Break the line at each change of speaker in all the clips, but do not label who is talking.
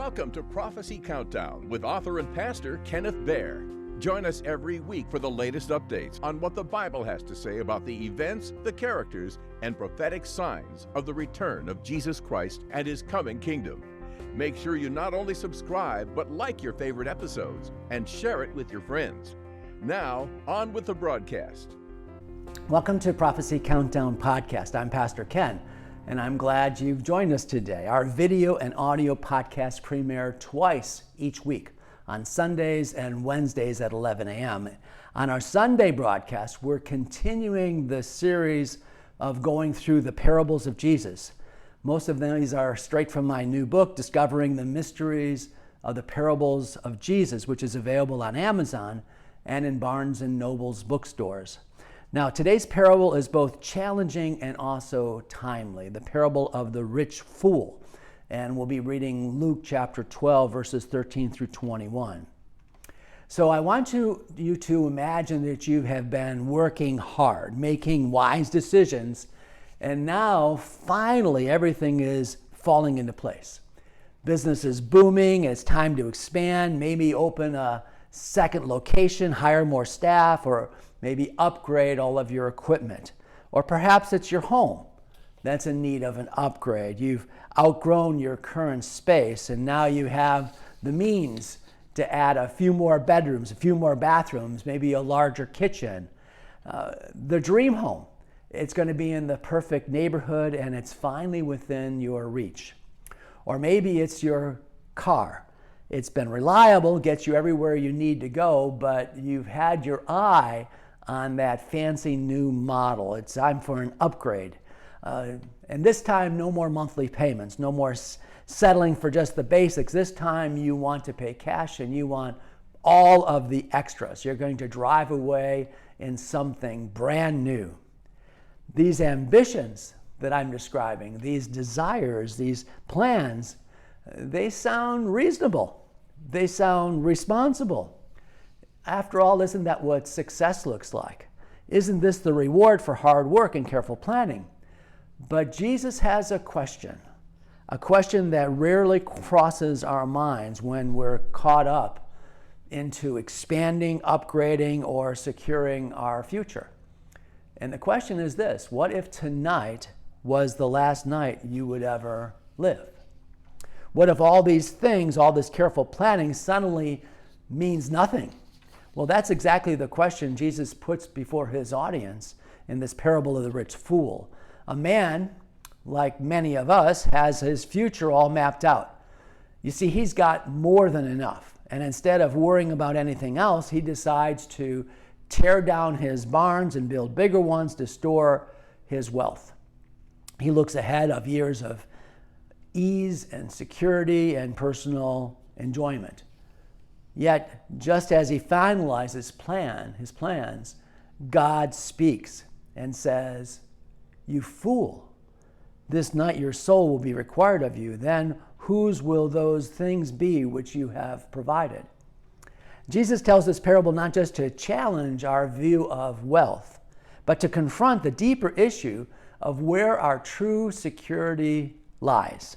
Welcome to Prophecy Countdown with author and pastor Kenneth Baer. Join us every week for the latest updates on what the Bible has to say about the events, the characters, and prophetic signs of the return of Jesus Christ and His coming kingdom. Make sure you not only subscribe, but like your favorite episodes and share it with your friends. Now, on with the broadcast.
Welcome to Prophecy Countdown Podcast. I'm Pastor Ken, and I'm glad you've joined us today. Our video and audio podcasts premiere twice each week, on Sundays and Wednesdays at 11 a.m. On our Sunday broadcast, we're continuing the series of going through the parables of Jesus. Most of these are straight from my new book, Discovering the Mysteries of the Parables of Jesus, which is available on Amazon and in Barnes & Noble's bookstores. Now, today's parable is both challenging and also timely, the parable of the rich fool. And we'll be reading Luke chapter 12, verses 13 through 21. So I want you to imagine that you have been working hard, making wise decisions, and now finally everything is falling into place. Business is booming, it's time to expand, maybe open a second location, hire more staff, or maybe upgrade all of your equipment. Or perhaps it's your home that's in need of an upgrade. You've outgrown your current space and now you have the means to add a few more bedrooms, a few more bathrooms, maybe a larger kitchen. The dream home, it's going to be in the perfect neighborhood and it's finally within your reach. Or maybe it's your car. It's been reliable, gets you everywhere you need to go, but you've had your eye on that fancy new model. It's time for an upgrade. And this time, no more monthly payments, no more settling for just the basics. This time you want to pay cash and you want all of the extras. You're going to drive away in something brand new. These ambitions that I'm describing, these desires, these plans, they sound reasonable. They sound responsible. After all, isn't that what success looks like? Isn't this the reward for hard work and careful planning? But Jesus has a question that rarely crosses our minds when we're caught up into expanding, upgrading, or securing our future. And the question is this: what if tonight was the last night you would ever live? What if all these things, all this careful planning suddenly means nothing? Well, that's exactly the question Jesus puts before his audience in this parable of the rich fool. A man, like many of us, has his future all mapped out. You see, he's got more than enough. And instead of worrying about anything else, he decides to tear down his barns and build bigger ones to store his wealth. He looks ahead of years of ease and security and personal enjoyment. Yet, just as he finalizes his plans, God speaks and says, "You fool, this night your soul will be required of you. Then whose will those things be which you have provided?" Jesus tells this parable not just to challenge our view of wealth, but to confront the deeper issue of where our true security lies.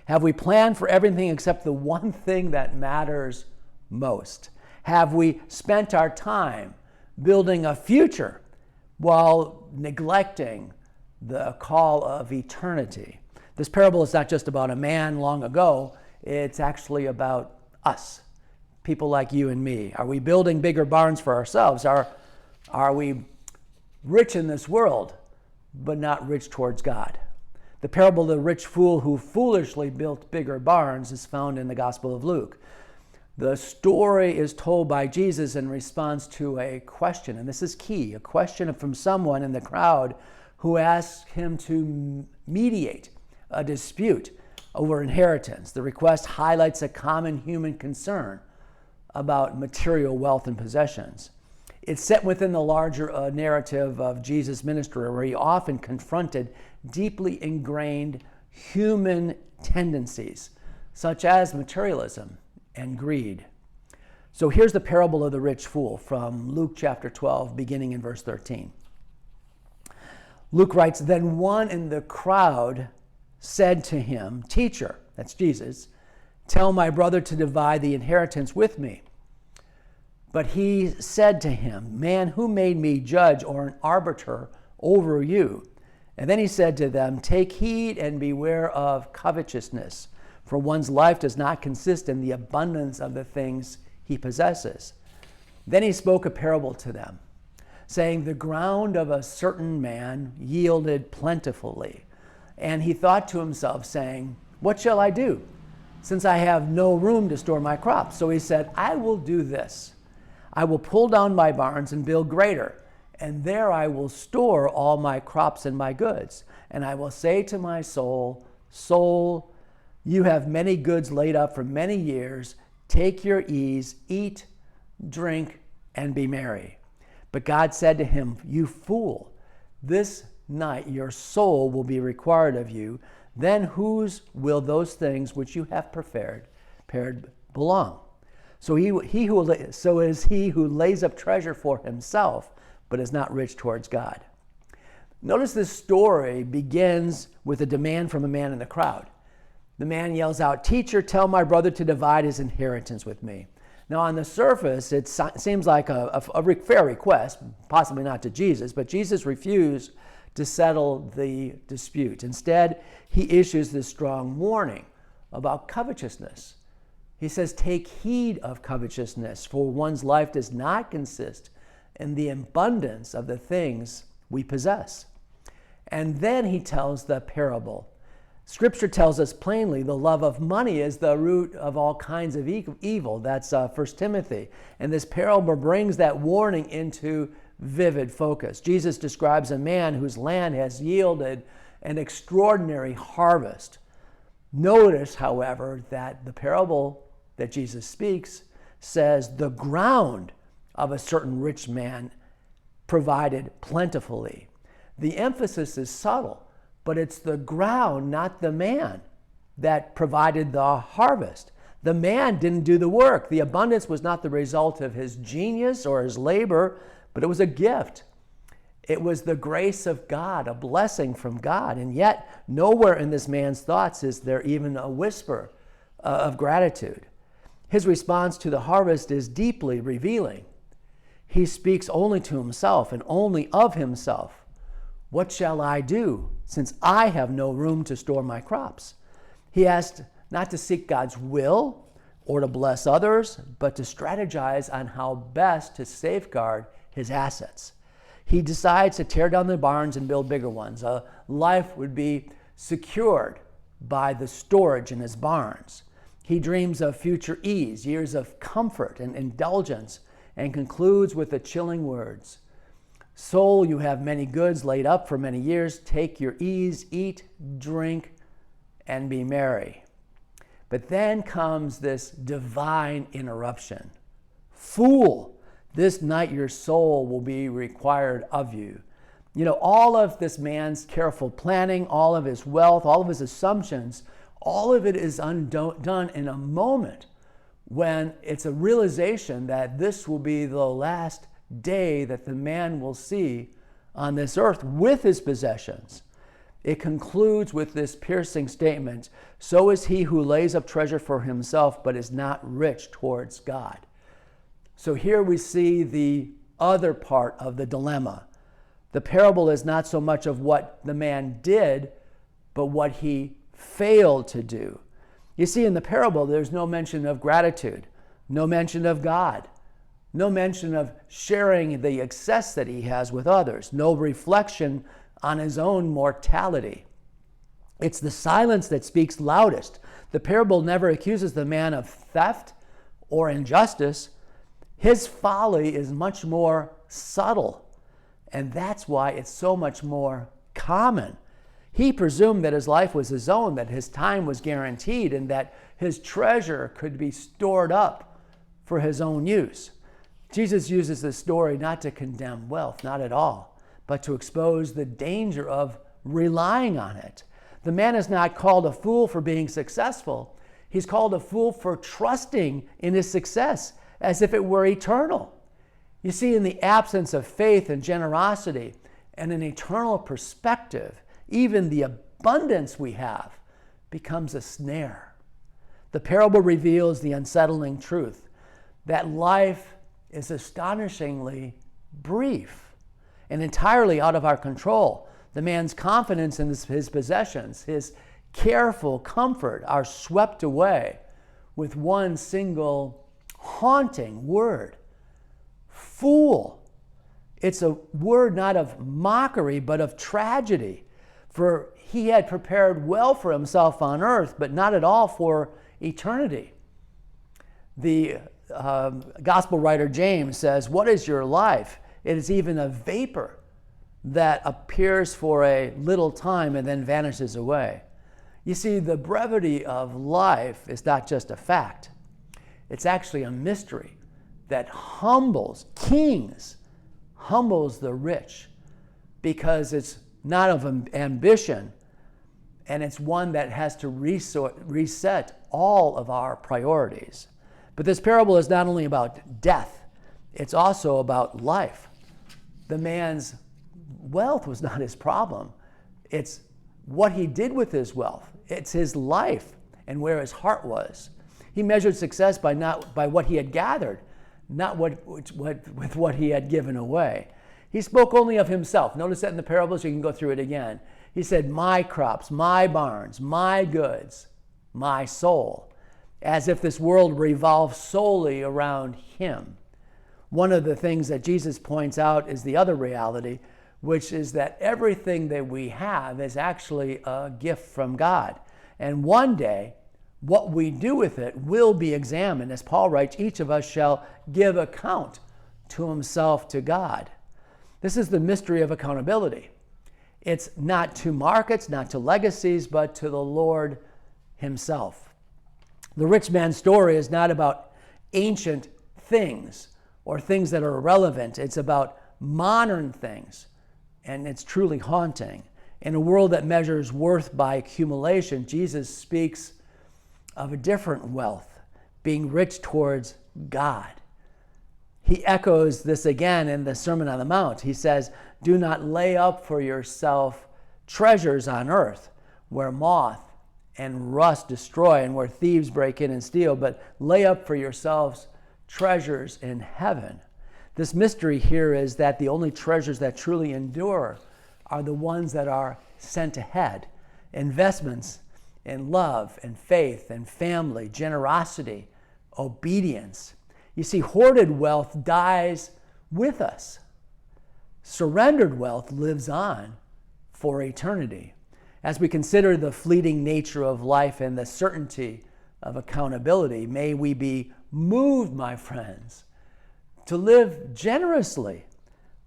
Have we planned for everything except the one thing that matters most? Have we spent our time building a future while neglecting the call of eternity? This parable is not just about a man long ago, it's actually about us, people like you and me. Are we building bigger barns for ourselves? Are we rich in this world, but not rich towards God? The parable of the rich fool who foolishly built bigger barns is found in the Gospel of Luke. The story is told by Jesus in response to a question, and this is key, a question from someone in the crowd who asks him to mediate a dispute over inheritance. The request highlights a common human concern about material wealth and possessions. It's set within the larger narrative of Jesus' ministry, where he often confronted deeply ingrained human tendencies, such as materialism and greed. So here's the parable of the rich fool from Luke chapter 12, beginning in verse 13. Luke writes, "Then one in the crowd said to him, 'Teacher,'" that's Jesus, tell my brother to divide the inheritance with me. But he said to him, man, who made me judge or an arbiter over you? And then he said to them, take heed and beware of covetousness, for one's life does not consist in the abundance of the things he possesses. Then he spoke a parable to them, saying, the ground of a certain man yielded plentifully. And he thought to himself, saying, what shall I do, since I have no room to store my crops? So he said, I will do this. I will pull down my barns and build greater, and there I will store all my crops and my goods. And I will say to my soul, soul, you have many goods laid up for many years. Take your ease, eat, drink, and be merry. But God said to him, you fool, this night your soul will be required of you. Then whose will those things which you have prepared belong? So is he who lays up treasure for himself, but is not rich towards God. Notice this story begins with a demand from a man in the crowd. The man yells out, teacher, tell my brother to divide his inheritance with me. Now, on the surface, it seems like a fair request, possibly not to Jesus, but Jesus refused to settle the dispute. Instead, he issues this strong warning about covetousness. He says, take heed of covetousness, for one's life does not consist in the abundance of the things we possess. And then he tells the parable. Scripture tells us plainly the love of money is the root of all kinds of evil. That's 1 Timothy. And this parable brings that warning into vivid focus. Jesus describes a man whose land has yielded an extraordinary harvest. Notice, however, that the parable that Jesus speaks says the ground of a certain rich man provided plentifully. The emphasis is subtle, but it's the ground, not the man, that provided the harvest. The man didn't do the work. The abundance was not the result of his genius or his labor, but it was a gift. It was the grace of God, a blessing from God. And yet, nowhere in this man's thoughts is there even a whisper of gratitude. His response to the harvest is deeply revealing. He speaks only to himself and only of himself. What shall I do, since I have no room to store my crops? He asked not to seek God's will or to bless others, but to strategize on how best to safeguard his assets. He decides to tear down the barns and build bigger ones. Life would be secured by the storage in his barns. He dreams of future ease, years of comfort and indulgence, and concludes with the chilling words, soul, you have many goods laid up for many years. Take your ease, eat, drink, and be merry. But then comes this divine interruption. Fool, this night your soul will be required of you. You know, all of this man's careful planning, all of his wealth, all of his assumptions, all of it is undone in a moment when it's a realization that this will be the last day that the man will see on this earth with his possessions. It concludes with this piercing statement, so is he who lays up treasure for himself but is not rich towards God. So here we see the other part of the dilemma. The parable is not so much of what the man did, but what he failed to do. You see, in the parable, there's no mention of gratitude, no mention of God, no mention of sharing the excess that he has with others, no reflection on his own mortality. It's the silence that speaks loudest. The parable never accuses the man of theft or injustice. His folly is much more subtle, and that's why it's so much more common. He presumed that his life was his own, that his time was guaranteed, and that his treasure could be stored up for his own use. Jesus uses this story not to condemn wealth, not at all, but to expose the danger of relying on it. The man is not called a fool for being successful. He's called a fool for trusting in his success as if it were eternal. You see, in the absence of faith and generosity and an eternal perspective, even the abundance we have becomes a snare. The parable reveals the unsettling truth that life is astonishingly brief and entirely out of our control. The man's confidence in his possessions, his careful comfort are swept away with one single haunting word: fool. It's a word not of mockery, but of tragedy. For he had prepared well for himself on earth, but not at all for eternity. The gospel writer James says, "What is your life? It is even a vapor that appears for a little time and then vanishes away." You see, the brevity of life is not just a fact. It's actually a mystery that humbles kings, humbles the rich, because it's not of ambition, and it's one that has to reset all of our priorities. But this parable is not only about death, it's also about life. The man's wealth was not his problem. It's what he did with his wealth. It's his life and where his heart was. He measured success by what he had gathered, not with what he had given away. He spoke only of himself. Notice that in the parables. You can go through it again. He said, "My crops, my barns, my goods, my soul," as if this world revolves solely around him. One of the things that Jesus points out is the other reality, which is that everything that we have is actually a gift from God. And one day, what we do with it will be examined. As Paul writes, each of us shall give account to himself to God. This is the mystery of accountability. It's not to markets, not to legacies, but to the Lord himself. The rich man's story is not about ancient things or things that are irrelevant. It's about modern things, and it's truly haunting. In a world that measures worth by accumulation, Jesus speaks of a different wealth, being rich towards God. He echoes this again in the Sermon on the Mount. He says, "Do not lay up for yourself treasures on earth, where moth and rust destroy and where thieves break in and steal, but lay up for yourselves treasures in heaven." This mystery here is that the only treasures that truly endure are the ones that are sent ahead. Investments in love and faith and family, generosity, obedience. You see, hoarded wealth dies with us. Surrendered wealth lives on for eternity. As we consider the fleeting nature of life and the certainty of accountability, may we be moved, my friends, to live generously,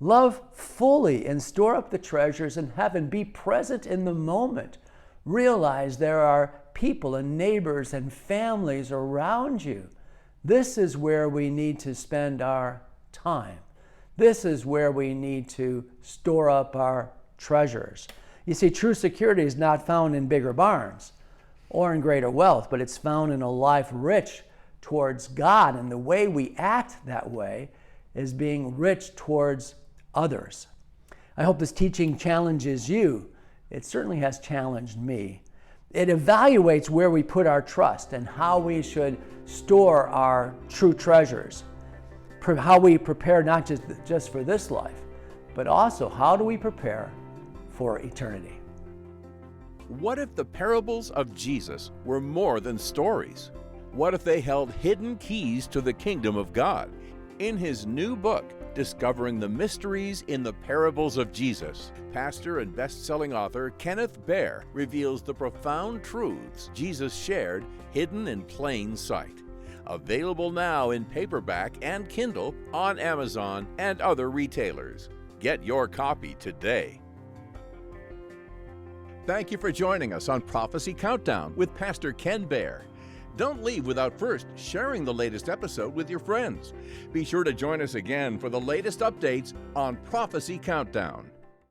love fully, and store up the treasures in heaven. Be present in the moment. Realize there are people and neighbors and families around you. This is where we need to spend our time. This is where we need to store up our treasures. You see, true security is not found in bigger barns or in greater wealth, but it's found in a life rich towards God. And the way we act that way is being rich towards others. I hope this teaching challenges you. It certainly has challenged me. It evaluates where we put our trust and how we should store our true treasures. How we prepare not just for this life, but also how do we prepare for eternity.
What if the parables of Jesus were more than stories? What if they held hidden keys to the kingdom of God? In his new book, Discovering the Mysteries in the Parables of Jesus, pastor and best-selling author Kenneth Baer reveals the profound truths Jesus shared hidden in plain sight. Available now in paperback and Kindle on Amazon and other retailers. Get your copy today. Thank you for joining us on Prophecy Countdown with Pastor Ken Baer. Don't leave without first sharing the latest episode with your friends. Be sure to join us again for the latest updates on Prophecy Countdown.